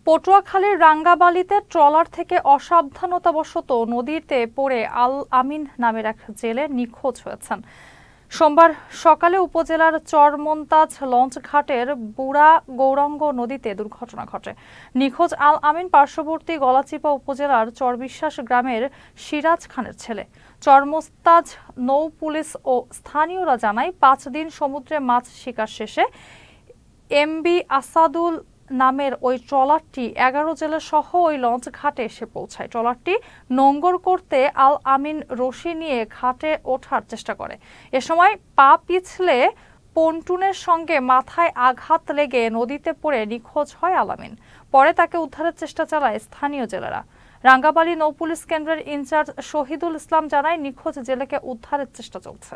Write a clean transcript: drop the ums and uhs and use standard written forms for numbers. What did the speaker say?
পটুয়াখালীর রাঙ্গাবালিতে ট্রলার থেকে অসাবধানতাবশত নদীতে পড়ে আল আমিন নামের এক জেলে নিখোঁজ হয়েছেন। সোমবার সকালে উপজেলার চরমন্তাজ লঞ্চ ঘাটের বুড়া গৌরাঙ্গ নদীতে দুর্ঘটনা ঘটে। নিখোঁজ আল আমিন পার্শ্ববর্তী গলাচিপা উপজেলার চরবিশ্বাস গ্রামের সিরাজ খানের ছেলে। চরমন্তাজ নৌ পুলিশ ও স্থানীয়রা জানায় 5 দিন সমুদ্রে মাছ শিকার শেষে এমবি আসাদুল নামের ওই ট্রলারটি 11 জেলে সহ ওই লঞ্চ ঘাটে এসে পৌঁছায়। ট্রলারটি নোঙ্গর করতে আল আমিন রশি নিয়ে ঘাটে ওঠার চেষ্টা করে। এ সময় পা পিছলে পন্টুনের সঙ্গে মাথায় আঘাত লেগে নদীতে পড়ে নিখোঁজ হয় আল আমিন। পরে তাকে উদ্ধারের চেষ্টা চালায় স্থানীয় জেলেরা। রাঙ্গাবালী নৌ পুলিশ কেন্দ্রের ইনচার্জ শহীদুল ইসলাম জানায়, নিখোঁজ জেলেকে উদ্ধারের চেষ্টা চলছে।